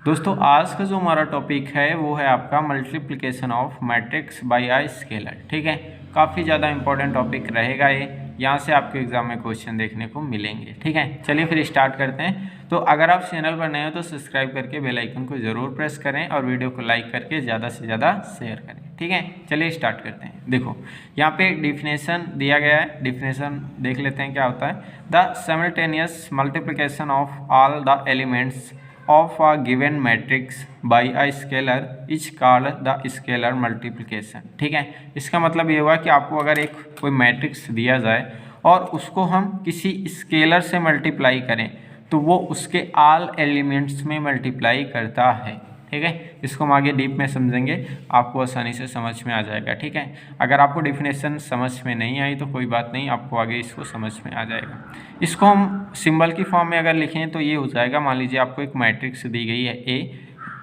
दोस्तों आज का जो हमारा टॉपिक है वो है आपका multiplication of matrix bye a scalar. ठीक है, काफ़ी ज़्यादा इंपॉर्टेंट टॉपिक रहेगा ये। यहाँ से आपके एग्जाम में क्वेश्चन देखने को मिलेंगे। ठीक है, चलिए फिर स्टार्ट करते हैं। तो अगर आप चैनल पर नए हो तो सब्सक्राइब करके बेल आइकन को ज़रूर प्रेस करें और वीडियो को लाइक करके ज़्यादा से ज़्यादा शेयर करें। ठीक है, चलिए स्टार्ट करते हैं। देखो यहाँ पे डिफिनेशन दिया गया है, डिफिनेशन देख लेते हैं क्या होता है। The simultaneous multiplication of all the elements of a given matrix by a scalar is called the scalar multiplication। ठीक है, इसका मतलब ये हुआ कि आपको अगर एक कोई मैट्रिक्स दिया जाए और उसको हम किसी स्केलर से मल्टीप्लाई करें तो वो उसके ऑल एलिमेंट्स में मल्टीप्लाई करता है। ठीक है, इसको हम आगे डीप में समझेंगे, आपको आसानी से समझ में आ जाएगा। ठीक है, अगर आपको डिफिनेशन समझ में नहीं आई तो कोई बात नहीं, आपको आगे इसको समझ में आ जाएगा। इसको हम सिंबल की फॉर्म में अगर लिखें तो ये हो जाएगा, मान लीजिए आपको एक मैट्रिक्स दी गई है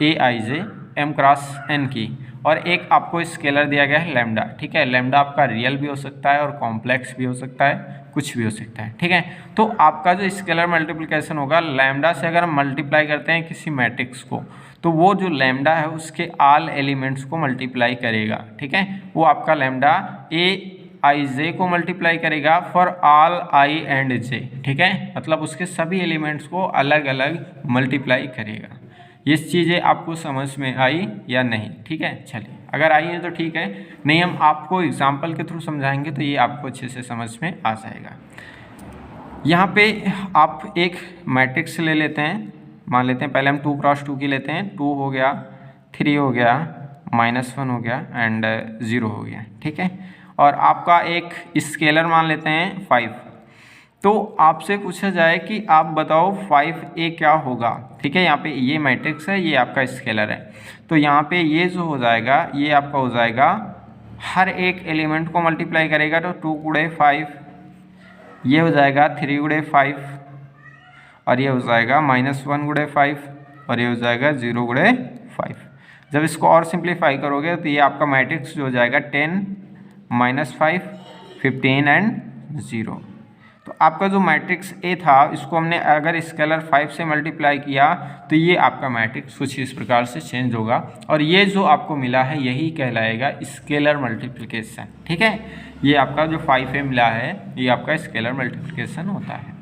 ए आई जे एम क्रॉस एन की, और एक आपको स्केलर दिया गया है लैम्डा। ठीक है, लैम्डा आपका रियल भी हो सकता है और कॉम्प्लेक्स भी हो सकता है, कुछ भी हो सकता है। ठीक है, तो आपका जो स्केलर मल्टीप्लिकेशन होगा लैम्डा से, अगर हम मल्टीप्लाई करते हैं किसी मैट्रिक्स को तो वो जो लैम्डा है उसके ऑल एलिमेंट्स को मल्टीप्लाई करेगा। ठीक है, वो आपका लैम्डा ए आई जे को मल्टीप्लाई करेगा फॉर ऑल आई एंड जे। ठीक है, मतलब उसके सभी एलिमेंट्स को अलग अलग मल्टीप्लाई करेगा। ये चीज़ें आपको समझ में आई या नहीं? ठीक है, चलिए अगर आई है तो ठीक है, नहीं हम आपको एग्जाम्पल के थ्रू समझाएंगे तो ये आपको अच्छे से समझ में आ जाएगा। यहाँ पे आप एक मैट्रिक्स ले लेते हैं, मान लेते हैं पहले हम 2 क्रॉस 2 की लेते हैं। 2 हो गया, 3 हो गया, -1 हो गया एंड 0 हो गया। ठीक है, और आपका एक स्केलर मान लेते हैं 5। तो आपसे पूछा जाए कि आप बताओ 5a क्या होगा। ठीक है, यहाँ पे ये मैट्रिक्स है, ये आपका स्केलर है, तो यहाँ पे ये जो हो जाएगा ये आपका हो जाएगा हर एक एलिमेंट को मल्टीप्लाई करेगा, तो 2 गुणे 5, ये हो जाएगा 3 गुणे 5, और ये हो जाएगा -1 गुणे 5, और ये हो जाएगा 0 गुणे 5। जब इसको और सिंप्लीफाई करोगे तो ये आपका मैट्रिक्स जो हो जाएगा 10 -5 15 एंड 0। तो आपका जो मैट्रिक्स ए था इसको हमने अगर स्केलर 5 से मल्टीप्लाई किया तो ये आपका मैट्रिक्स कुछ इस प्रकार से चेंज होगा, और ये जो आपको मिला है यही कहलाएगा स्केलर मल्टीप्लिकेशन। ठीक है, ये आपका जो 5a मिला है ये आपका स्केलर मल्टीप्लिकेशन होता है।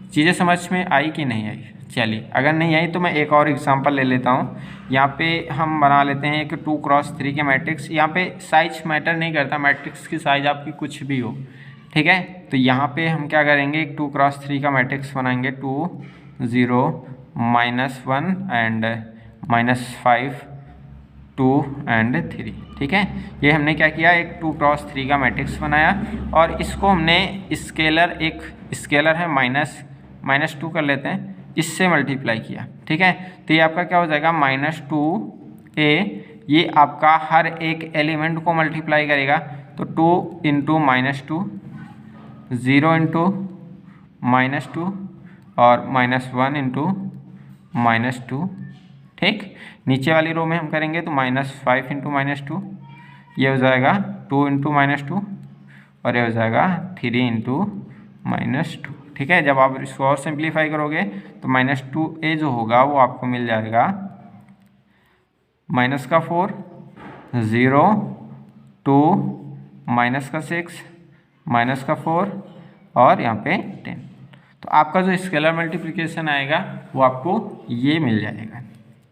चीज़ें समझ में आई कि नहीं आई? चलिए अगर नहीं आई तो मैं एक और एग्जांपल ले लेता हूँ। यहाँ पे हम बना लेते हैं एक 2 क्रॉस 3 के मैट्रिक्स। यहाँ पे साइज मैटर नहीं करता, मैट्रिक्स की साइज आपकी कुछ भी हो। ठीक है, तो यहाँ पे हम क्या करेंगे, एक 2 क्रॉस 3 का मैट्रिक्स बनाएंगे। 2 0 -1 एंड -5 2 एंड 3। ठीक है, ये हमने क्या किया, एक 2 क्रॉस 3 का मैट्रिक्स बनाया और इसको हमने स्केलर, एक स्केलर है -2 कर लेते हैं, इससे मल्टीप्लाई किया। ठीक है, तो ये आपका क्या हो जाएगा -2a, ये आपका हर एक एलिमेंट को मल्टीप्लाई करेगा, तो 2 इंटू -2, 0 इंटू -2 और -1 इंटू -2। ठीक, नीचे वाली रो में हम करेंगे तो -5 इंटू -2, ये हो जाएगा 2 इंटू -2, और ये हो जाएगा 3 इंटू -2। ठीक है, जब आप इसको और सिंप्लीफाई करोगे तो -2a जो होगा वो आपको मिल जाएगा -4 0 2 -6 -4 और यहाँ पे 10। तो आपका जो स्केलर मल्टीप्लिकेशन आएगा वो आपको ये मिल जाएगा।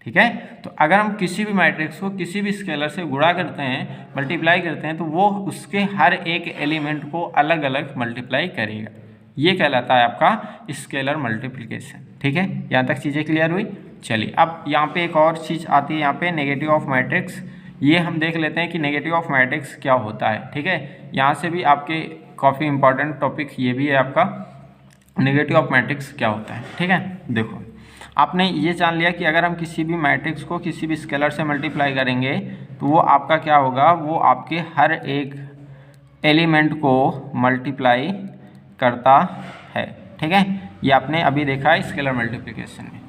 ठीक है, तो अगर हम किसी भी मैट्रिक्स को किसी भी स्केलर से गुणा करते हैं, मल्टीप्लाई करते हैं, तो वो उसके हर एक एलिमेंट को अलग अलग मल्टीप्लाई करेगा। ये कहलाता है आपका स्केलर मल्टीप्लिकेशन। ठीक है, यहाँ तक चीज़ें क्लियर हुई? चलिए अब यहाँ पे एक और चीज़ आती है, यहाँ पे नेगेटिव ऑफ मैट्रिक्स। ये हम देख लेते हैं कि नेगेटिव ऑफ मैट्रिक्स क्या होता है। ठीक है, यहाँ से भी आपके काफ़ी इंपॉर्टेंट टॉपिक ये भी है आपका, नेगेटिव ऑफ मैट्रिक्स क्या होता है। ठीक है, देखो आपने ये जान लिया कि अगर हम किसी भी मैट्रिक्स को किसी भी स्केलर से मल्टीप्लाई करेंगे तो वो आपका क्या होगा, वो आपके हर एक एलिमेंट को मल्टीप्लाई करता है। ठीक है, ये आपने अभी देखा है स्केलर मल्टीप्लिकेशन में।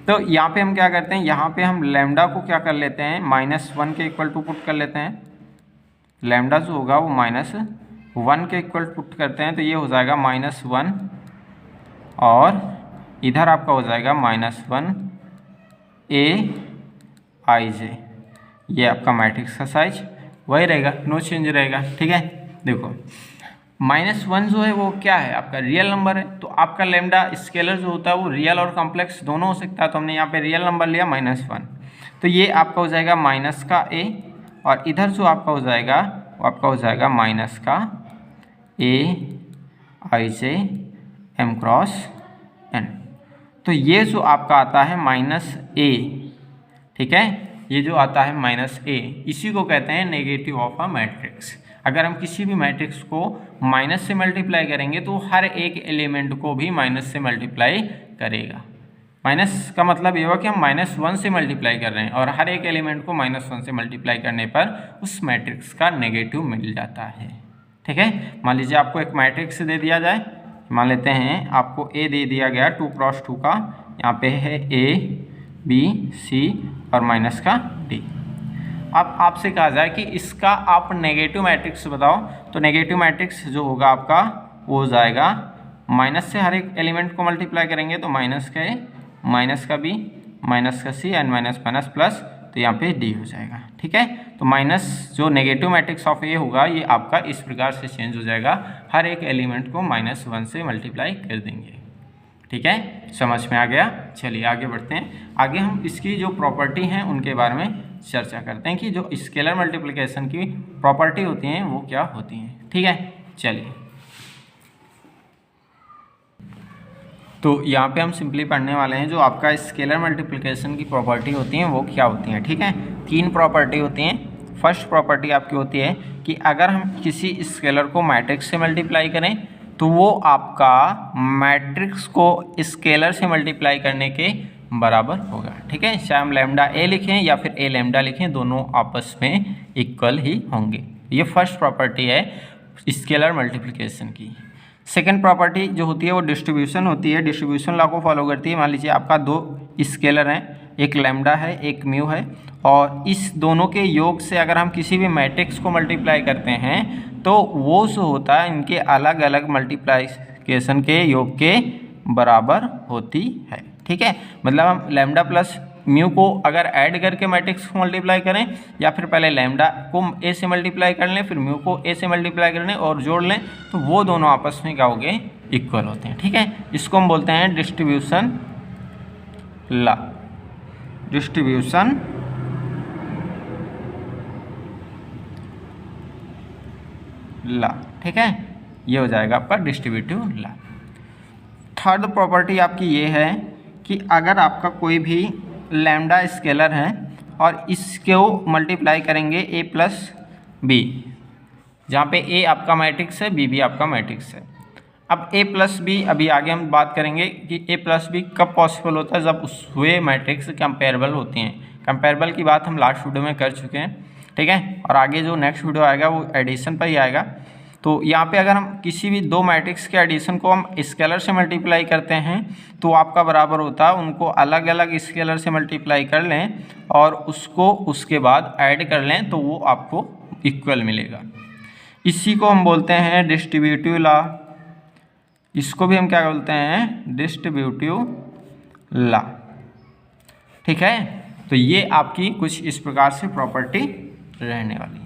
तो यहाँ पे हम क्या करते हैं, यहाँ पे हम लैम्डा को क्या कर लेते हैं, -1 के इक्वल टू पुट कर लेते हैं। लैम्डा जो होगा वो -1 के इक्वल पुट करते हैं, तो ये हो जाएगा -1, और इधर आपका हो जाएगा -1 ए आई जे, ये आपका मैट्रिक्स का साइज वही रहेगा, नो चेंज रहेगा। ठीक है, देखो -1 जो है वो क्या है, आपका रियल नंबर है, तो आपका लैम्डा स्केलर जो होता है वो रियल और कॉम्प्लेक्स दोनों हो सकता है, तो हमने यहाँ पे रियल नंबर लिया -1, तो ये आपका हो जाएगा माइनस का ए, और इधर जो आपका हो जाएगा वो आपका हो जाएगा माइनस का ए आई जे एम क्रॉस एन। तो ये जो आपका आता है -a, ठीक है, ये जो आता है -a, इसी को कहते हैं नेगेटिव ऑफ अ मैट्रिक्स। अगर हम किसी भी मैट्रिक्स को माइनस से मल्टीप्लाई करेंगे तो हर एक एलिमेंट को भी माइनस से मल्टीप्लाई करेगा। माइनस का मतलब ये हुआ कि हम -1 से मल्टीप्लाई कर रहे हैं, और हर एक एलिमेंट को -1 से मल्टीप्लाई करने पर उस मैट्रिक्स का नेगेटिव मिल जाता है। ठीक है, मान लीजिए आपको एक मैट्रिक्स दे दिया जाए, मान लेते हैं आपको ए दे दिया गया 2 क्रॉस 2 का, यहाँ पे है ए बी सी और माइनस का डी। अब आपसे कहा जाए कि इसका आप नेगेटिव मैट्रिक्स बताओ, तो नेगेटिव मैट्रिक्स जो होगा आपका वो हो जाएगा माइनस से हर एक एलिमेंट को मल्टीप्लाई करेंगे तो माइनस का ए, माइनस का बी, माइनस का सी एंड माइनस माइनस प्लस, तो यहाँ पे डी हो जाएगा। ठीक है, तो माइनस जो नेगेटिव मैट्रिक्स ऑफ ए होगा ये आपका इस प्रकार से चेंज हो जाएगा, हर एक एलिमेंट को -1 से मल्टीप्लाई कर देंगे। ठीक है, समझ में आ गया। चलिए आगे बढ़ते हैं, आगे हम इसकी जो प्रॉपर्टी हैं उनके बारे में चर्चा करते हैं कि जो स्केलर मल्टीप्लिकेशन की प्रॉपर्टी होती हैं वो क्या होती हैं। ठीक है, चलिए तो यहाँ पे हम सिंपली पढ़ने वाले हैं जो आपका स्केलर मल्टीप्लिकेशन की प्रॉपर्टी होती हैं वो क्या होती हैं। ठीक है, 3 प्रॉपर्टी होती हैं। फर्स्ट प्रॉपर्टी आपकी होती है कि अगर हम किसी स्केलर को मैट्रिक्स से मल्टीप्लाई करें तो वो आपका मैट्रिक्स को स्केलर से मल्टीप्लाई करने के बराबर होगा। ठीक है, चाहे हम लैम्डा ए लिखें या फिर ए लैम्डा लिखें, दोनों आपस में इक्वल ही होंगे। ये फर्स्ट प्रॉपर्टी है स्केलर मल्टीप्लिकेशन की। सेकेंड प्रॉपर्टी जो होती है वो डिस्ट्रीब्यूशन होती है, डिस्ट्रीब्यूशन लॉ को फॉलो करती है। मान लीजिए आपका 2 स्केलर हैं, एक लैम्डा है एक म्यू है, और इस दोनों के योग से अगर हम किसी भी मैट्रिक्स को मल्टीप्लाई करते हैं तो वो जो होता है इनके अलग अलग मल्टीप्लिकेशन के योग के बराबर होती है। ठीक है, मतलब हम लैम्डा प्लस म्यू को अगर ऐड करके मैट्रिक्स को मल्टीप्लाई करें, या फिर पहले लैम्डा को ए से मल्टीप्लाई कर लें फिर म्यू को ए से मल्टीप्लाई कर लें और जोड़ लें, तो वो दोनों आपस में क्या हो गए, इक्वल होते हैं। ठीक है, इसको हम बोलते हैं डिस्ट्रीब्यूशन लॉ, डिस्ट्रीब्यूशन लॉ। ठीक है, ये हो जाएगा आपका डिस्ट्रीब्यूटिव लॉ। थर्ड प्रॉपर्टी आपकी ये है कि अगर आपका कोई भी लैम्डा स्केलर है और इसको मल्टीप्लाई करेंगे ए प्लस बी, जहाँ पे ए आपका मैट्रिक्स है बी भी आपका मैट्रिक्स है। अब ए प्लस बी अभी आगे हम बात करेंगे कि ए प्लस बी कब पॉसिबल होता है, जब उस वे मैट्रिक्स कंपेरेबल होती हैं। कंपेरेबल की बात हम लास्ट वीडियो में कर चुके हैं। ठीक है, और आगे जो नेक्स्ट वीडियो आएगा वो एडिशन पर ही आएगा। तो यहाँ पे अगर हम किसी भी 2 मैट्रिक्स के एडिशन को हम स्केलर से मल्टीप्लाई करते हैं तो आपका बराबर होता है उनको अलग अलग स्केलर से मल्टीप्लाई कर लें और उसको उसके बाद ऐड कर लें तो वो आपको इक्वल मिलेगा। इसी को हम बोलते हैं डिस्ट्रीब्यूटिव लॉ, इसको भी हम क्या बोलते हैं, डिस्ट्रीब्यूटिव लॉ। ठीक है, तो ये आपकी कुछ इस प्रकार से प्रॉपर्टी रहने वाली है।